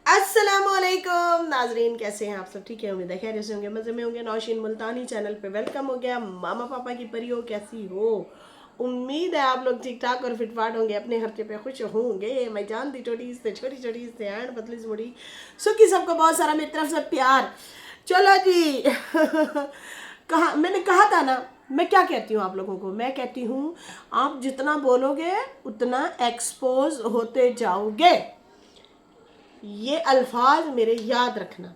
अस्सलामुअलैकुम नाजरीन, कैसे हैं आप सब? ठीक है, उम्मीद है खैर से होंगे, मज़े में होंगे। नौशीन मुल्तानी चैनल पे वेलकम हो गया। मामा पापा की परियों कैसी हो? उम्मीद है आप लोग ठीक ठाक और फिटफाट होंगे, अपने खर्चे पे खुश होंगे। मैं जानती छोटी से छोटी छोटी से एंड पतली से बड़ी सुखी, सबको बहुत सारा मेरी तरफ से प्यार। चलो जी कहा मैंने कहा था ना, मैं क्या कहती हूँ आप लोगों को? मैं कहती हूँ आप जितना बोलोगे उतना एक्सपोज होते जाओगे। ये अल्फाज मेरे याद रखना।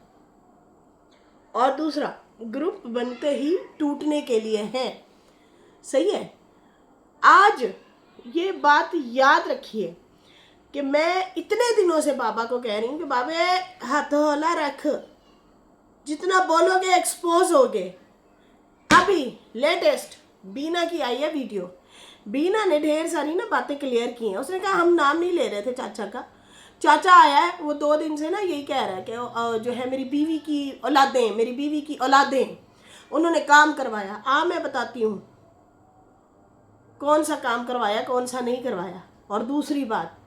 और दूसरा, ग्रुप बनते ही टूटने के लिए हैं, सही है? आज ये बात याद रखिए कि मैं इतने दिनों से बाबा को कह रही हूँ कि बाबे हथौला रख, जितना बोलोगे एक्सपोज होगे। अभी लेटेस्ट बीना की आई है वीडियो। बीना ने ढेर सारी ना बातें क्लियर की हैं। उसने कहा हम नाम नहीं ले रहे थे चाचा का। चाचा आया है, वो 2 दिन से ना यही कह रहा है कि जो है मेरी बीवी की औलादें उन्होंने काम करवाया। मैं बताती हूँ कौन सा काम करवाया, कौन सा नहीं करवाया। और दूसरी बात,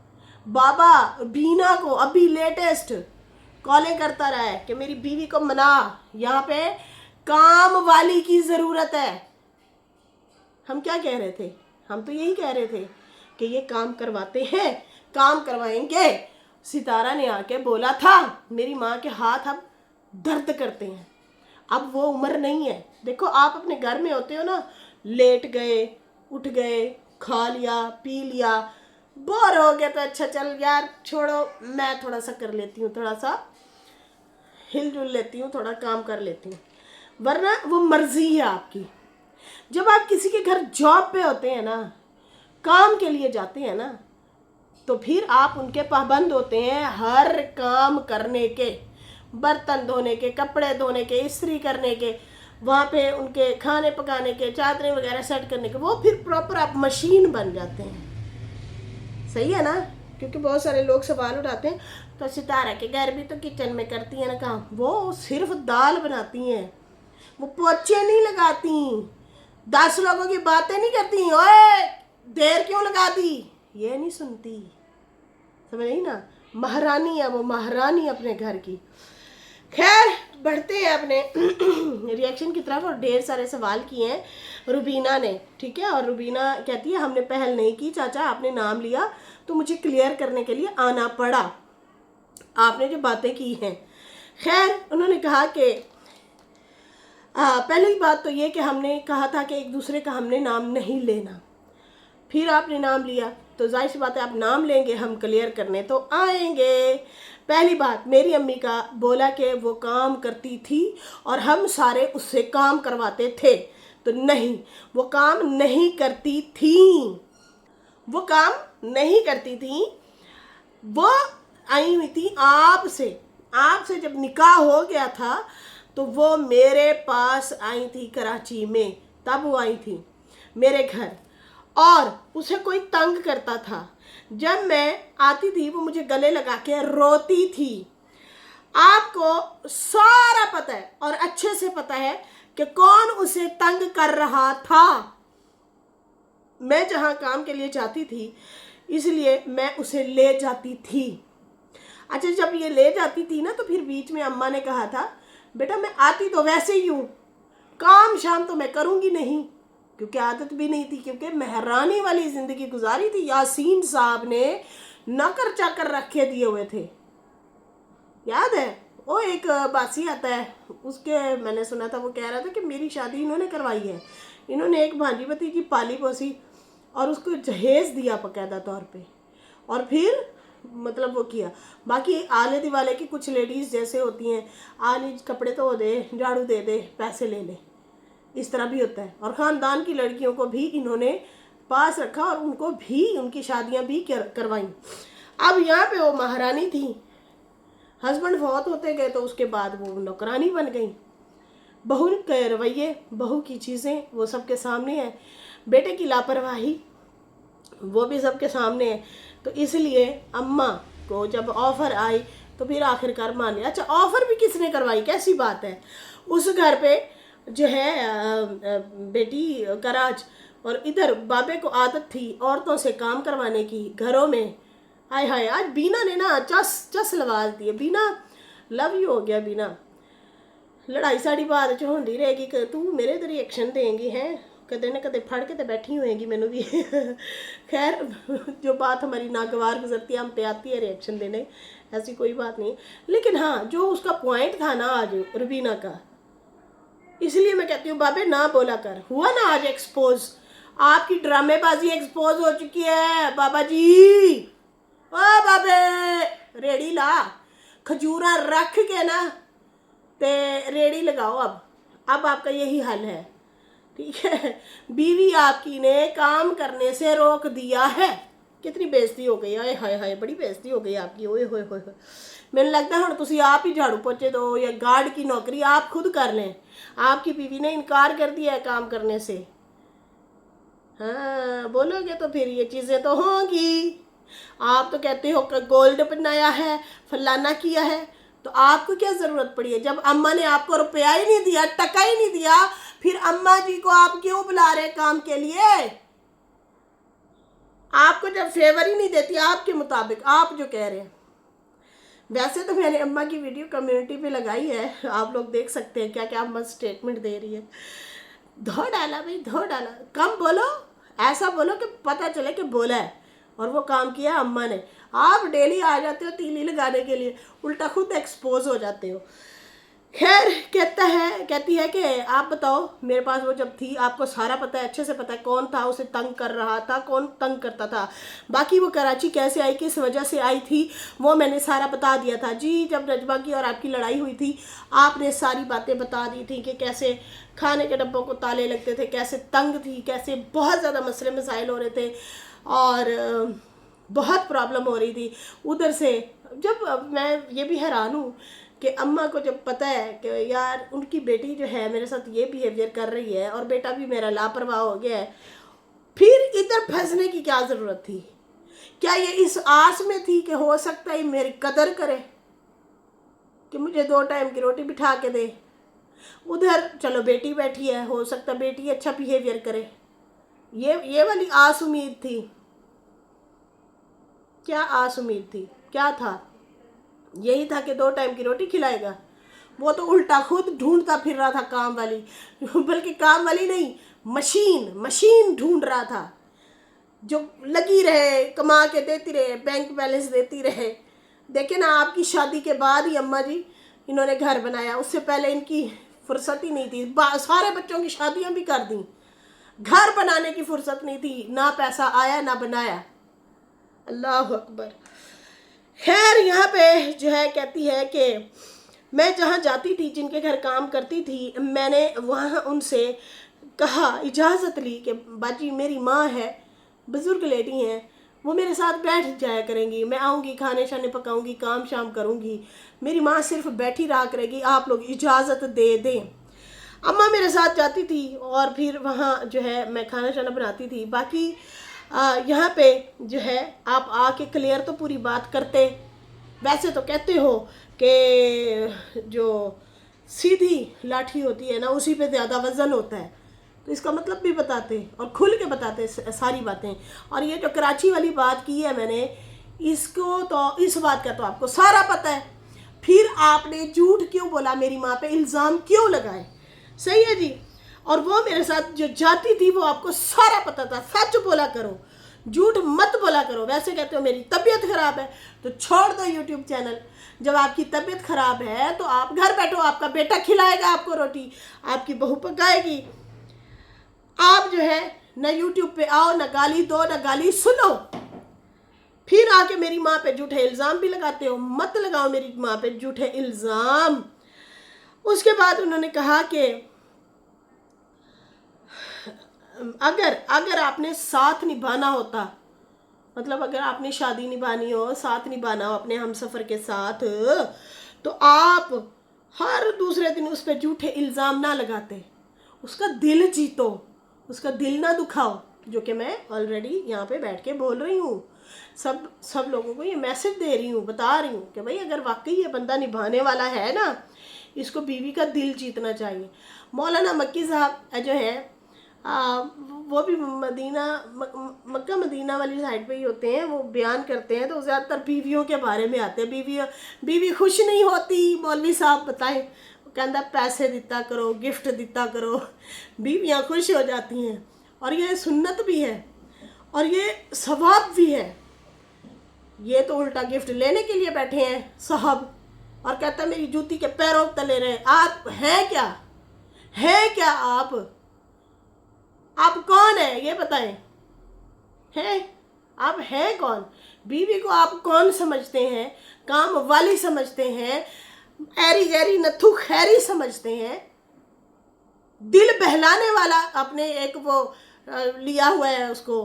बाबा बीना को अभी लेटेस्ट कॉलें करता रहा है कि मेरी बीवी को मना, यहाँ पे काम वाली की ज़रूरत है। हम क्या कह रहे थे? हम तो यही कह रहे थे कि ये काम करवाते हैं, काम करवाएंगे। सितारा ने आके बोला था मेरी माँ के हाथ अब दर्द करते हैं। अब वो उम्र नहीं है। देखो आप अपने घर में होते हो ना, लेट गए, उठ गए, खा लिया, पी लिया, बोर हो गया तो अच्छा चल यार छोड़ो, मैं थोड़ा सा कर लेती हूँ, थोड़ा सा हिलजुल लेती हूँ, थोड़ा काम कर लेती हूँ। वरना वो मर्जी है आपकी। जब आप किसी के घर जॉब पे होते हैं ना, काम के लिए जाते हैं ना, तो फिर आप उनके पाबंद होते हैं हर काम करने के, बर्तन धोने के, कपड़े धोने के, इस्त्री करने के, वहाँ पे उनके खाने पकाने के, चादरें वगैरह सेट करने के। वो फिर प्रॉपर आप मशीन बन जाते हैं, सही है ना? क्योंकि बहुत सारे लोग सवाल उठाते हैं तो सितारा के घर भी तो किचन में करती है ना काम। वो सिर्फ दाल बनाती हैं, वो पोछे नहीं लगाती, 10 लोगों की बातें नहीं करती, ओए देर क्यों लगा दी, ये नहीं सुनती। समझ नहीं ना? महारानी है वो, महारानी अपने घर की। खैर बढ़ते हैं अपने रिएक्शन की तरफ। और ढेर सारे सवाल किए हैं रुबीना ने, ठीक है? और रुबीना कहती है हमने पहल नहीं की चाचा, आपने नाम लिया तो मुझे क्लियर करने के लिए आना पड़ा, आपने जो बातें की हैं। खैर उन्होंने कहा कि पहली बात तो ये कि हमने कहा था कि एक दूसरे का हमने नाम नहीं लेना, फिर आपने नाम लिया तो जाहिर सी बात है आप नाम लेंगे, हम क्लियर करने तो आएंगे। पहली बात, मेरी अम्मी का बोला कि वो काम करती थी और हम सारे उससे काम करवाते थे, तो नहीं, वो काम नहीं करती थी, वो काम नहीं करती थी। वो आई हुई थी आपसे, आपसे जब निकाह हो गया था तो वो मेरे पास आई थी कराची में, तब वो आई थी मेरे घर और उसे कोई तंग करता था। जब मैं आती थी वो मुझे गले लगा के रोती थी। आपको सारा पता है और अच्छे से पता है कि कौन उसे तंग कर रहा था। मैं जहाँ काम के लिए जाती थी इसलिए मैं उसे ले जाती थी। अच्छा, जब ये ले जाती थी ना तो फिर बीच में अम्मा ने कहा था बेटा मैं आती तो वैसे ही हूँ, काम शाम तो मैं करूँगी नहीं, क्योंकि आदत भी नहीं थी, क्योंकि मेहरानी वाली ज़िंदगी गुजारी थी। यासीन साहब ने नौकर चाकर रखे दिए हुए थे, याद है? वो एक बासी आता है उसके, मैंने सुना था वो कह रहा था कि मेरी शादी इन्होंने करवाई है, इन्होंने एक भांजीपति की पाली पोसी और उसको जहेज दिया बाकायदा तौर पे, और फिर मतलब वो किया। बाकी आले दिवाले की कुछ लेडीज़ जैसे होती हैं, आली कपड़े धो दे, झाड़ू दे दे, पैसे ले ले, इस तरह भी होता है। और ख़ानदान की लड़कियों को भी इन्होंने पास रखा और उनको भी उनकी शादियां भी करवाईं। अब यहाँ पे वो महारानी थी, हस्बैंड फौत होते गए तो उसके बाद वो नौकरानी बन गई। बहू के रवैये, बहू की चीज़ें वो सबके सामने है, बेटे की लापरवाही वो भी सबके सामने है। तो इसलिए अम्मा को जब ऑफ़र आई तो फिर आखिरकार मान लिया। अच्छा, ऑफ़र भी किसने करवाई? कैसी बात है? उस घर पे जो है बेटी कराच, और इधर बाबे को आदत थी औरतों से काम करवाने की घरों में। आय हाय, आज बीना ने ना चस लगा दी है। बीना लव यू हो गया। बीना लड़ाई साड़ी बाद च होंदी रहेगी कि तू मेरे तो रिएक्शन देंगी हैं, कदे न कदे फड़ के तो बैठी होएगी मैनू भी। खैर, जो बात हमारी नागवार गुजरती है हम पे आती है रिएक्शन देने, ऐसी कोई बात नहीं। लेकिन हाँ, जो उसका पॉइंट था ना आज रुबीना का, इसलिए मैं कहती हूँ बाबे ना बोला कर। हुआ ना आज एक्सपोज, आपकी ड्रामेबाजी एक्सपोज हो चुकी है बाबा जी। ओ बाबे रेड़ी ला, खजूरा रख के ना ते रेड़ी लगाओ। अब आपका यही हल है, ठीक है। बीवी आपकी ने काम करने से रोक दिया है। कितनी बेइज्जती हो गई, हाय हाय हाय, बड़ी बेइज्जती हो गई आपकी। ओए होए होए, मैंने लगता है तुसी आप ही झाड़ू पोछे दो या गार्ड की नौकरी आप खुद कर लें। आपकी बीवी ने इनकार कर दिया है काम करने से। हाँ, बोलोगे तो फिर ये चीज़ें तो होंगी। आप तो कहते हो कि गोल्ड बनाया है, फलाना किया है, तो आपको क्या ज़रूरत पड़ी है? जब अम्मा ने आपको रुपया ही नहीं दिया, टका ही नहीं दिया, फिर अम्मा जी को आप क्यों बुला रहे काम के लिए? आपको जब फेवर ही नहीं देती आपके मुताबिक, आप जो कह रहे हैं। वैसे तो मैंने अम्मा की वीडियो कम्युनिटी पे लगाई है, आप लोग देख सकते हैं क्या क्या अम्मा स्टेटमेंट दे रही है। धो डाला भाई, धो डाला। कम बोलो, ऐसा बोलो कि पता चले कि बोला है और वो काम किया अम्मा ने। आप डेली आ जाते हो तीली लगाने के लिए, उल्टा खुद एक्सपोज हो जाते हो। खैर, कहती है कि आप बताओ, मेरे पास वो जब थी आपको सारा पता है, अच्छे से पता है कौन था उसे तंग कर रहा था, कौन तंग करता था। बाकी वो कराची कैसे आई, किस वजह से आई थी, वो मैंने सारा बता दिया था जी। जब नजमा की और आपकी लड़ाई हुई थी, आपने सारी बातें बता दी थी कि कैसे खाने के डब्बों को ताले लगते थे, कैसे तंग थी, कैसे बहुत ज़्यादा मसले मसाइल हो रहे थे और बहुत प्रॉब्लम हो रही थी उधर से। जब मैं ये भी हैरान हूँ कि अम्मा को जब पता है कि यार उनकी बेटी जो है मेरे साथ ये बिहेवियर कर रही है और बेटा भी मेरा लापरवाह हो गया है, फिर इधर फंसने की क्या ज़रूरत थी? क्या ये इस आस में थी कि हो सकता है मेरी कदर करे, कि मुझे 2 टाइम की रोटी बिठा के दे? उधर चलो बेटी बैठी है, हो सकता बेटी अच्छा बिहेवियर करे, ये वाली आस उम्मीद थी? क्या आस उम्मीद थी? क्या था? यही था कि 2 टाइम की रोटी खिलाएगा? वो तो उल्टा खुद ढूंढता फिर रहा था काम वाली, बल्कि काम वाली नहीं, मशीन ढूंढ रहा था जो लगी रहे, कमा के देती रहे, बैंक बैलेंस देती रहे। देखे ना, आपकी शादी के बाद ही अम्मा जी इन्होंने घर बनाया, उससे पहले इनकी फुर्सत ही नहीं थी। सारे बच्चों की शादियां भी कर दी, घर बनाने की फुर्सत नहीं थी, ना पैसा आया ना बनाया। अल्लाह अकबर। खैर, यहाँ पे जो है कहती है कि मैं जहाँ जाती थी, जिनके घर काम करती थी, मैंने वहाँ उनसे कहा, इजाज़त ली कि बाजी मेरी माँ है, बुज़ुर्ग लेडी हैं, वो मेरे साथ बैठ जाया करेंगी, मैं आऊँगी, खाने शाने पकाऊँगी, काम शाम करूँगी, मेरी माँ सिर्फ बैठी रहा करेगी, आप लोग इजाज़त दे दें। अम्मा मेरे साथ जाती थी और फिर वहाँ जो है मैं खाना शाना बनाती थी। बाकी यहाँ पे जो है आप आके क्लियर तो पूरी बात करते। वैसे तो कहते हो कि जो सीधी लाठी होती है ना, उसी पे ज़्यादा वज़न होता है, तो इसका मतलब भी बताते और खुल के बताते सारी बातें। और ये जो कराची वाली बात की है मैंने, इसको तो, इस बात का तो आपको सारा पता है, फिर आपने झूठ क्यों बोला, मेरी माँ पे इल्ज़ाम क्यों लगाए? सही है जी। और वो मेरे साथ जो जाती थी वो आपको सारा पता था। सच बोला करो, झूठ मत बोला करो। वैसे कहते हो मेरी तबीयत ख़राब है तो छोड़ दो यूट्यूब चैनल। जब आपकी तबीयत ख़राब है तो आप घर बैठो, आपका बेटा खिलाएगा आपको रोटी, आपकी बहू पकाएगी। आप जो है ना यूट्यूब पे आओ, ना गाली दो, ना गाली सुनो, फिर आके मेरी माँ पे झूठे इल्ज़ाम भी लगाते हो। मत लगाओ मेरी माँ पे झूठे इल्ज़ाम। उसके बाद उन्होंने कहा कि अगर आपने साथ निभाना होता, मतलब अगर आपने शादी निभानी हो, साथ निभाना हो अपने हमसफ़र के साथ, तो आप हर दूसरे दिन उस पर झूठे इल्ज़ाम ना लगाते, उसका दिल जीतो, उसका दिल ना दुखाओ, जो कि मैं ऑलरेडी यहाँ पे बैठ के बोल रही हूँ। सब लोगों को ये मैसेज दे रही हूँ, बता रही हूँ कि भाई अगर वाकई ये बंदा निभाने वाला है ना, इसको बीवी का दिल जीतना चाहिए। मौलाना मक्की साहब जो है वो भी मदीना मक्का मदीना वाली साइड पे ही होते हैं, वो बयान करते हैं तो ज़्यादातर बीवियों के बारे में आते हैं। बीवी खुश नहीं होती, मौलवी साहब बताएं, वो कहता पैसे दिता करो, गिफ्ट दिता करो, बीवियाँ खुश हो जाती हैं। और ये सुन्नत भी है और ये सवाब भी है। ये तो उल्टा गिफ्ट लेने के लिए बैठे हैं साहब, और कहता है मेरी जूती के पैरों तले रहे। आप हैं क्या, हैं क्या आप कौन है ये बताएं, हैं आप हैं कौन? बीवी को आप कौन समझते हैं? काम वाली समझते हैं, ऐरी गैरी नथु खैरी समझते हैं, दिल बहलाने वाला आपने एक वो लिया हुआ है, उसको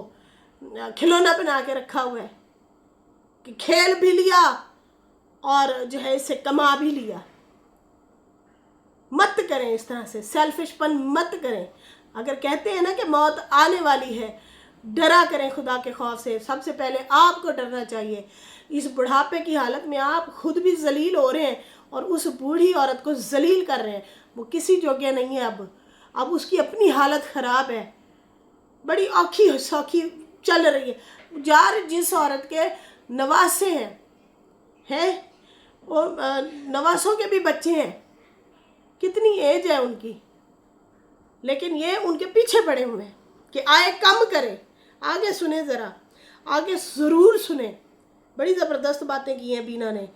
खिलौना बना के रखा हुआ है कि खेल भी लिया और जो है इससे कमा भी लिया। मत करें इस तरह से, सेल्फिशपन मत करें। अगर कहते हैं ना कि मौत आने वाली है, डरा करें खुदा के खौफ से। सबसे पहले आपको डरना चाहिए। इस बुढ़ापे की हालत में आप खुद भी जलील हो रहे हैं और उस बूढ़ी औरत को जलील कर रहे हैं। वो किसी जोग्य नहीं है। अब उसकी अपनी हालत ख़राब है, बड़ी औखी सौखी चल रही है। जार जिस औरत के नवासे हैं वो नवासों के भी बच्चे हैं, कितनी एज है उनकी, लेकिन ये उनके पीछे पड़े हुए हैं कि आए कम करें। आगे सुने ज़रा, आगे ज़रूर सुने। बड़ी ज़बरदस्त बातें की हैं बीना ने।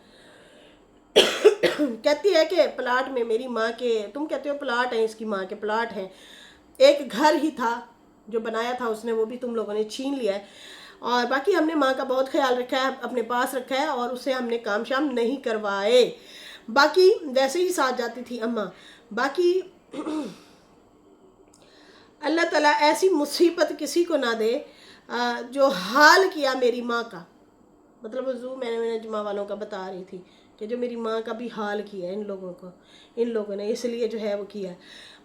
कहती है कि प्लाट में मेरी माँ के, तुम कहते हो प्लाट है, इसकी माँ के प्लाट हैं। एक घर ही था जो बनाया था उसने, वो भी तुम लोगों ने छीन लिया है। और बाकी हमने माँ का बहुत ख्याल रखा है, अपने पास रखा है और उससे हमने काम शाम नहीं करवाए। बाकी वैसे ही साथ जाती थी अम्मा। बाकी अल्लाह ताला ऐसी मुसीबत किसी को ना दे जो हाल किया मेरी माँ का। मतलब वजू मैंने जुमा वालों का बता रही थी कि जो मेरी माँ का भी हाल किया है इन लोगों ने इसलिए जो है वो किया।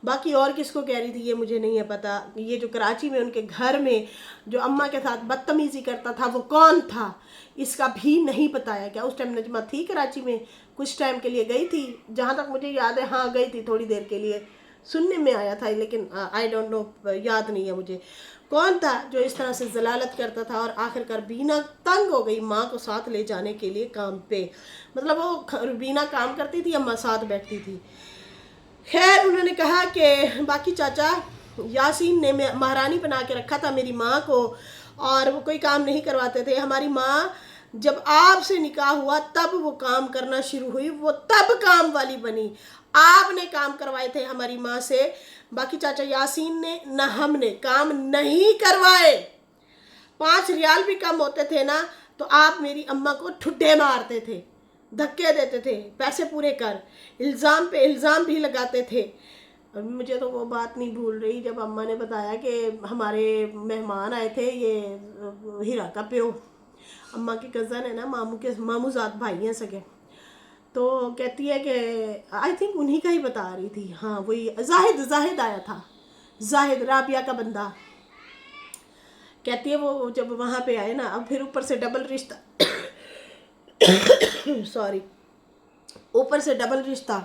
बाकी और किसको कह रही थी ये मुझे नहीं है पता। ये जो कराची में उनके घर में जो अम्मा के साथ बदतमीज़ी करता था वो कौन था, इसका भी नहीं बताया। क्या उस टाइम नजमा थी कराची में? कुछ टाइम के लिए गई थी, जहाँ तक मुझे याद है। हाँ गई थी थोड़ी देर के लिए, सुनने में आया था, लेकिन आई डोंट नो, याद नहीं है मुझे कौन था जो इस तरह से जलालत करता था। और आखिरकार बीना तंग हो गई माँ को साथ ले जाने के लिए काम पे। मतलब वो बीना काम करती थी, अम्मा साथ बैठती थी। खैर उन्होंने कहा कि बाकी चाचा यासीन ने महारानी बना के रखा था मेरी माँ को, और वो कोई काम नहीं करवाते थे। हमारी माँ जब आपसे निकाह हुआ तब वो काम करना शुरू हुई, वो तब काम वाली बनी। आपने काम करवाए थे हमारी माँ से, बाकी चाचा यासीन ने ना हमने काम नहीं करवाए। 5 रियाल भी कम होते थे ना तो आप मेरी अम्मा को ठुड्डे मारते थे, धक्के देते थे, पैसे पूरे कर, इल्ज़ाम पे इल्ज़ाम भी लगाते थे। मुझे तो वो बात नहीं भूल रही जब अम्मा ने बताया कि हमारे मेहमान आए थे, ये हीरा का प्यो, अम्मा की कज़न है ना, मामूजात भाई हैं सगे। तो कहती है कि आई थिंक उन्हीं का ही बता रही थी। हाँ वही जाहिद आया था, जाहिद राबिया का बंदा। कहती है वो जब वहाँ पे आए ना, अब फिर ऊपर से डबल रिश्ता सॉरी, ऊपर से डबल रिश्ता।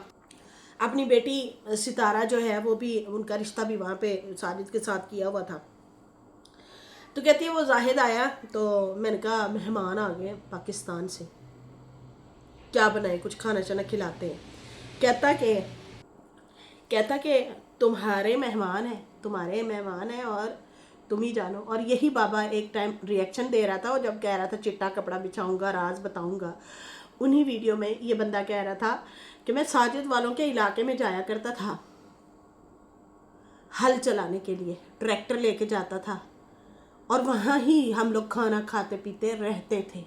अपनी बेटी सितारा जो है वो भी, उनका रिश्ता भी वहाँ पे साजिद के साथ किया हुआ था। तो कहती है वो जाहिद आया तो मैंने कहा मेहमान आ गए पाकिस्तान से, क्या बनाए, कुछ खाना चाना खिलाते हैं। कहता कि तुम्हारे मेहमान हैं और तुम ही जानो। और यही बाबा एक टाइम रिएक्शन दे रहा था, और जब कह रहा था चिट्टा कपड़ा बिछाऊंगा, राज बताऊंगा, उन्हीं वीडियो में ये बंदा कह रहा था कि मैं साजिद वालों के इलाके में जाया करता था हल चलाने के लिए, ट्रैक्टर लेके जाता था और वहाँ ही हम लोग खाना खाते पीते रहते थे,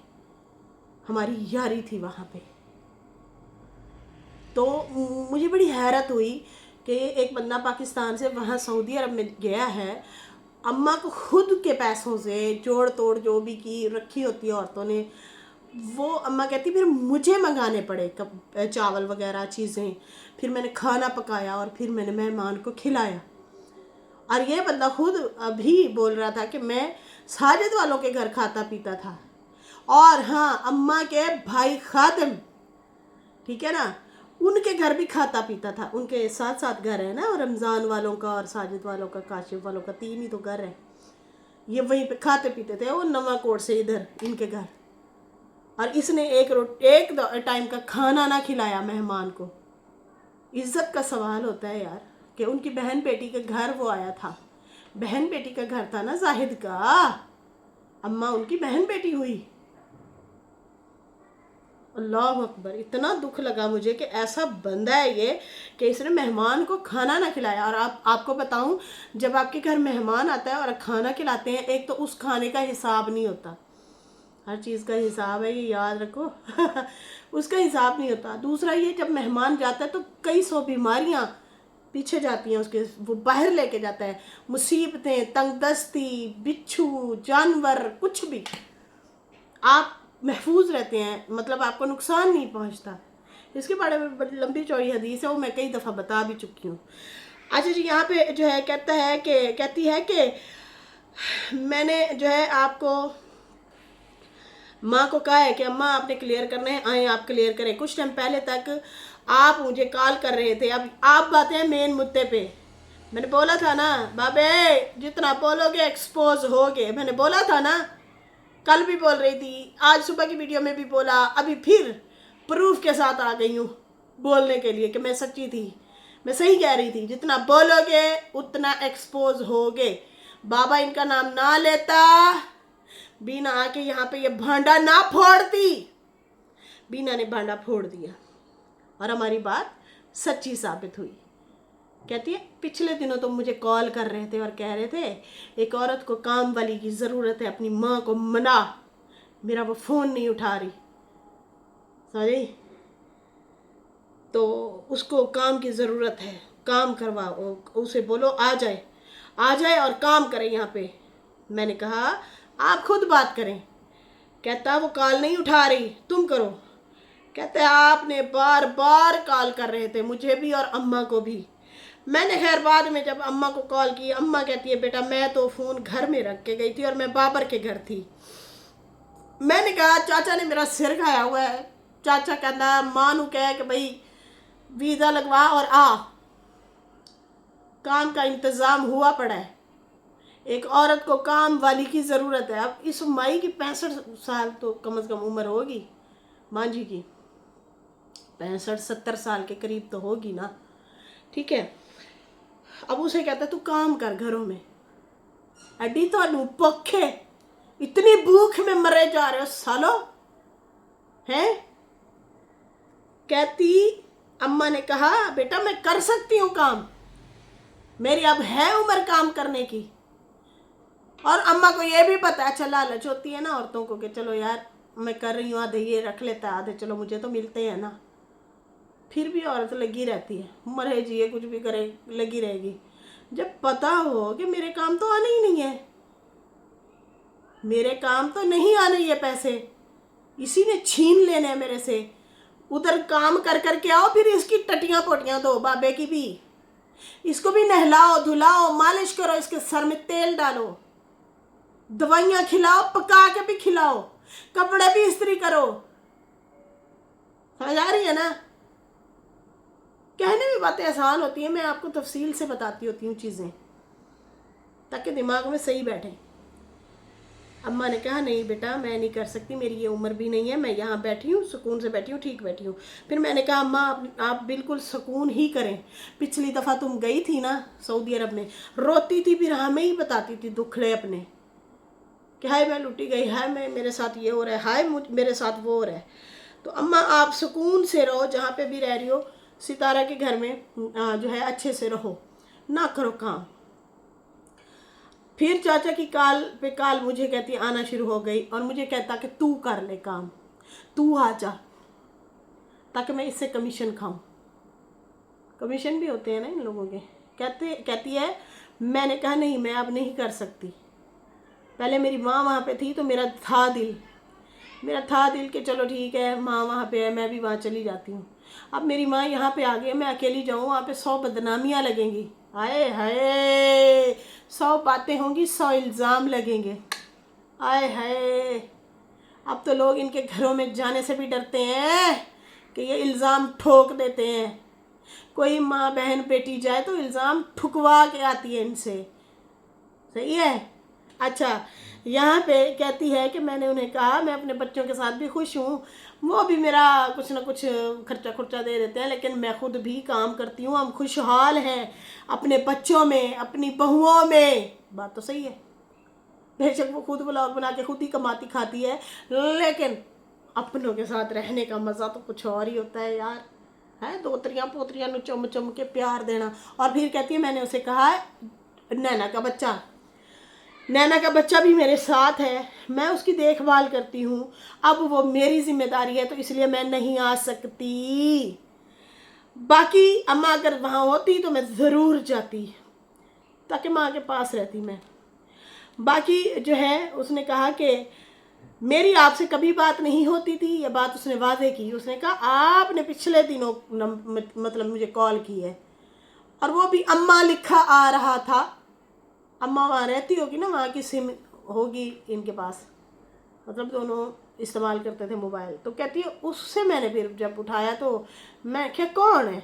हमारी यारी थी वहाँ पे। तो मुझे बड़ी हैरत हुई कि एक बंदा पाकिस्तान से वहाँ सऊदी अरब में गया है, अम्मा को खुद के पैसों से जोड़ तोड़ जो भी की रखी होती है औरतों ने, वो अम्मा कहती फिर मुझे मंगाने पड़े चावल वगैरह चीज़ें, फिर मैंने खाना पकाया और फिर मैंने मेहमान को खिलाया। और ये बंदा खुद अभी बोल रहा था कि मैं साजिद वालों के घर खाता पीता था। और हाँ, अम्मा के भाई खादिम, ठीक है ना, उनके घर भी खाता पीता था, उनके साथ साथ घर है ना, और रमज़ान वालों का और साजिद वालों का, काशिफ वालों का, 3 ही तो घर है। ये वहीं पे खाते पीते थे, वो नवा कोट से इधर इनके घर। और इसने एक टाइम का खाना ना खिलाया मेहमान को। इज्जत का सवाल होता है यार, कि उनकी बहन बेटी के घर वो आया था, बहन बेटी का घर था ना जाहिद का, अम्मा उनकी बहन बेटी हुई। अल्लाह अकबर, इतना दुख लगा मुझे कि ऐसा बंदा है ये कि इसने मेहमान को खाना ना खिलाया। और आपको बताऊं, जब आपके घर मेहमान आता है और खाना खिलाते हैं, एक तो उस खाने का हिसाब नहीं होता, हर चीज़ का हिसाब है, ये याद रखो उसका हिसाब नहीं होता। दूसरा ये, जब मेहमान जाता है तो कई सौ बीमारियां पीछे जाती हैं उसके, वो बाहर लेके जाता है, मुसीबतें, तंगदस्ती, बिच्छू, जानवर, कुछ भी, आप महफूज रहते हैं, मतलब आपको नुकसान नहीं पहुंचता। इसके बारे में बड़ी लंबी चौड़ी हदीस है, वो मैं कई दफ़ा बता भी चुकी हूँ। अच्छा जी, यहाँ पे जो है कहती है कि मैंने जो है आपको माँ को कहा है कि अम्मा आपने क्लियर करने हैं, आए आप क्लियर करें। कुछ टाइम पहले तक आप मुझे कॉल कर रहे थे, अब आप बातें हैं मेन मुद्दे पे। मैंने बोला था ना बाबे, जितना बोलोगे एक्सपोज होगे, मैंने बोला था ना, कल भी बोल रही थी, आज सुबह की वीडियो में भी बोला, अभी फिर प्रूफ के साथ आ गई हूँ बोलने के लिए कि मैं सच्ची थी, मैं सही कह रही थी। जितना बोलोगे उतना एक्सपोज होगे। बाबा इनका नाम ना लेता, बीना आके यहाँ पे ये भांडा ना फोड़ती। बीना ने भांडा फोड़ दिया और हमारी बात सच्ची साबित हुई। कहती है पिछले दिनों तो मुझे कॉल कर रहे थे और कह रहे थे एक औरत को काम वाली की ज़रूरत है, अपनी माँ को मना, मेरा वो फ़ोन नहीं उठा रही, समझी, तो उसको काम की ज़रूरत है, काम करवाओ, उसे बोलो आ जाए और काम करे यहाँ पे। मैंने कहा आप खुद बात करें। कहता वो कॉल नहीं उठा रही, तुम करो। कहते आपने बार बार कॉल कर रहे थे, मुझे भी और अम्मा को भी। मैंने खैर बाद में जब अम्मा को कॉल की, अम्मा कहती है बेटा मैं तो फ़ोन घर में रख के गई थी और मैं बाबर के घर थी। मैंने कहा चाचा ने मेरा सिर खाया हुआ है। चाचा कहता माँ नू कह कि भाई वीज़ा लगवा और आ, काम का इंतज़ाम हुआ पड़ा है, एक औरत को काम वाली की ज़रूरत है। अब इस माई की 65 साल तो कम से कम उम्र होगी, माँ जी की 65-70 साल के करीब तो होगी ना, ठीक है। अब उसे कहता तू काम कर घरों में, अड्डी तो पखे इतनी भूख में मरे जा रहे हो सालो हैं। कहती अम्मा ने कहा बेटा मैं कर सकती हूँ काम, मेरी अब है उम्र काम करने की। और अम्मा को ये भी पता है, अच्छा लालच होती है ना औरतों को कि चलो यार मैं कर रही हूँ, आधे ये रख लेता है, आधे चलो मुझे तो मिलते हैं ना। फिर भी औरत लगी रहती है, मरे जिए कुछ भी करे लगी रहेगी, जब पता हो कि मेरे काम तो आने ही नहीं है, मेरे काम तो नहीं आने ये पैसे, इसी ने छीन लेने हैं मेरे से। उधर काम कर कर के आओ, फिर इसकी टटियाँ पोटियाँ दो बाबे की भी, इसको भी नहलाओ धुलाओ, मालिश करो, इसके सर में तेल डालो, दवाइयाँ खिलाओ, पका के भी खिलाओ, कपड़े भी इस्त्री करो। समझ आ रही है ना? कहने में बातें आसान होती हैं, मैं आपको तफसील से बताती होती हूँ चीज़ें ताकि दिमाग में सही बैठे। अम्मा ने कहा नहीं बेटा मैं नहीं कर सकती, मेरी ये उम्र भी नहीं है, मैं यहाँ बैठी हूँ, सुकून से बैठी हूँ, ठीक बैठी हूँ। फिर मैंने कहा अम्मा आप बिल्कुल सुकून ही करें, पिछली दफ़ा तुम गई थी ना सऊदी अरब में, रोती थी, फिर हमें ही बताती थी दुखड़े अपने कि हाय मैं लुटी गई, हाय मैं मेरे साथ ये हो रहा है, हाय मेरे साथ वो हो रहा है। तो अम्मा आप सुकून से रहो, जहाँ पे भी रह रही हो, सितारा के घर में जो है अच्छे से रहो, ना करो काम। फिर चाचा की काल पे काल मुझे कहती आना शुरू हो गई और मुझे कहता कि तू कर ले काम, तू आ जा, ताकि मैं इससे कमीशन खाऊं। कमीशन भी होते हैं ना इन लोगों के। कहती है मैंने कहा नहीं मैं अब नहीं कर सकती, पहले मेरी माँ वहाँ पे थी तो मेरा था दिल कि चलो ठीक है माँ वहाँ पे है, मैं भी वहाँ चली जाती हूँ। अब मेरी माँ यहाँ पे आ गई, मैं अकेली जाऊँ वहाँ पे 100 बदनामियाँ लगेंगी, आए हाय 100 बातें होंगी, 100 इल्ज़ाम लगेंगे, आए हाय। अब तो लोग इनके घरों में जाने से भी डरते हैं कि ये इल्ज़ाम ठोक देते हैं। कोई माँ बहन बेटी जाए तो इल्ज़ाम ठुकवा के आती है इनसे, सही है। अच्छा, यहाँ पे कहती है कि मैंने उन्हें कहा मैं अपने बच्चों के साथ भी खुश हूँ, वो भी मेरा कुछ ना कुछ खर्चा खुर्चा दे देते हैं, लेकिन मैं खुद भी काम करती हूँ, हम खुशहाल हैं अपने बच्चों में, अपनी बहुओं में। बात तो सही है, बेशक वो खुद ब्लॉग बना के खुद ही कमाती खाती है, लेकिन अपनों के साथ रहने का मज़ा तो कुछ और ही होता है यार, है। दोतरियाँ पोतरियाँ नु चुम चुम के प्यार देना। और फिर कहती है मैंने उसे कहा है नैना का बच्चा भी मेरे साथ है, मैं उसकी देखभाल करती हूँ, अब वो मेरी जिम्मेदारी है तो इसलिए मैं नहीं आ सकती। बाकी अम्मा अगर वहाँ होती तो मैं ज़रूर जाती, ताकि माँ के पास रहती मैं। बाकी जो है उसने कहा कि मेरी आपसे कभी बात नहीं होती थी, ये बात उसने वादे की। उसने कहा आपने पिछले दिनों मतलब मुझे कॉल की है, और वो भी अम्मा लिखा आ रहा था। अम्मा वहाँ रहती होगी ना, वहाँ की सिम होगी इनके पास, मतलब दोनों इस्तेमाल करते थे मोबाइल। तो कहती है उससे मैंने फिर जब उठाया तो मैं क्या कौन है,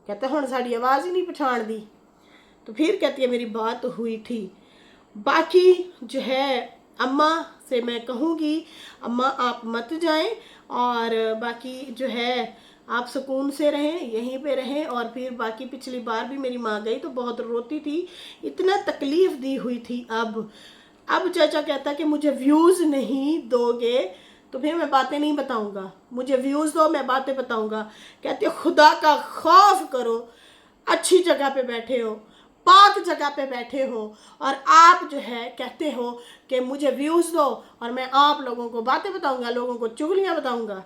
कहते हुण साड़ी आवाज़ ही नहीं पछाण दी। तो फिर कहती है मेरी बात तो हुई थी। बाकी जो है अम्मा से मैं कहूँगी अम्मा आप मत जाएं, और बाकी जो है आप सुकून से रहें, यहीं पे रहें। और फिर बाकी पिछली बार भी मेरी माँ गई तो बहुत रोती थी, इतना तकलीफ़ दी हुई थी। अब चाचा कहता कि मुझे व्यूज़ नहीं दोगे तो फिर मैं बातें नहीं बताऊंगा, मुझे व्यूज़ दो मैं बातें बताऊंगा। कहती है खुदा का खौफ करो, अच्छी जगह पे बैठे हो, पाक जगह पे बैठे हो, और आप जो है कहते हो कि मुझे व्यूज़ दो और मैं आप लोगों को बातें बताऊंगा, लोगों को चुगलियाँ बताऊंगा।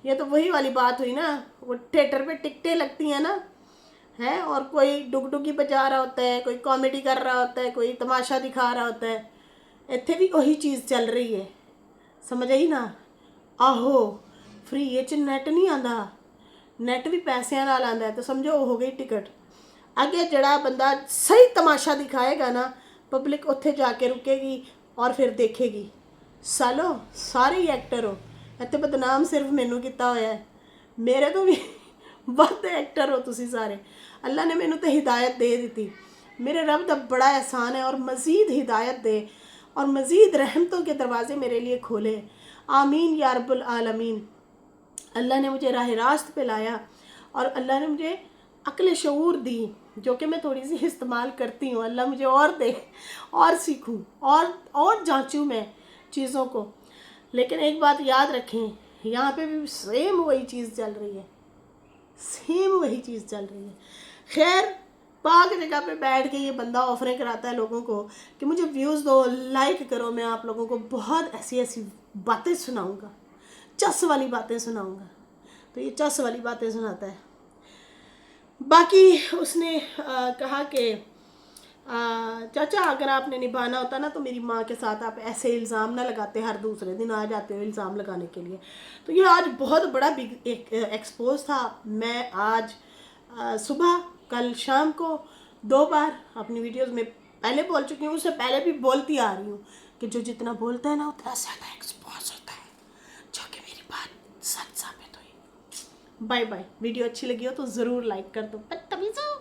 ये तो वही वाली बात हुई ना, वो थिएटर पे टिकटें लगती हैं ना, है, और कोई डुगडुगी बजा रहा होता है, कोई कॉमेडी कर रहा होता है, कोई तमाशा दिखा रहा होता है। इत्थे भी वही चीज़ चल रही है, समझ आई ना। आहो फ्री ये च नैट नहीं आता, नैट भी पैसों नाल आंदा है, तो समझो हो गई टिकट। अगे जड़ा बंदा सही तमाशा दिखाएगा ना, पब्लिक उत्थे जाके रुकेगी और फिर देखेगी। सालो सारे ही एक्टर हो, इत्थे बदनाम सिर्फ मैनू किया होया है, मेरे तो भी वध एक्टर हो तुसी सारे। अल्लाह ने मैनू तो हिदायत दे दी, मेरे रब का बड़ा एहसान है, और मज़ीद हिदायत दे और मज़ीद रहमतों के दरवाज़े मेरे लिए खोले। आमीन या रब्बुल आलमीन। अल्लाह ने मुझे राह रास्त पे लाया, और अल्लाह ने मुझे अक्ल शऊर दी, जो कि मैं थोड़ी सी इस्तेमाल करती हूँ। अल्लाह मुझे और दे, और सीखूँ, और जांचूँ मैं चीज़ों को। लेकिन एक बात याद रखें, यहाँ पे भी सेम वही चीज़ चल रही है, सेम वही चीज़ चल रही है। खैर, पाक जगह पे बैठ के ये बंदा ऑफरें कराता है लोगों को कि मुझे व्यूज़ दो, लाइक करो, मैं आप लोगों को बहुत ऐसी ऐसी बातें सुनाऊंगा, चस वाली बातें सुनाऊंगा। तो ये चस वाली बातें सुनाता है। बाकी उसने कहा कि चाचा अगर आपने निभाना होता ना तो मेरी माँ के साथ आप ऐसे इल्ज़ाम ना लगाते, हर दूसरे दिन आ जाते हो इल्ज़ाम लगाने के लिए। तो ये आज बहुत बड़ा बिग एक एक्सपोज था। मैं आज सुबह, कल शाम को 2 बार अपनी वीडियोस में पहले बोल चुकी हूँ, उससे पहले भी बोलती आ रही हूँ कि जो जितना बोलता है ना उतना ज़्यादा एक्सपोज होता है, जो कि मेरी बात सच साबित हुई। Bye bye. वीडियो अच्छी लगी हो तो ज़रूर लाइक कर दो, बदतमीज़ो।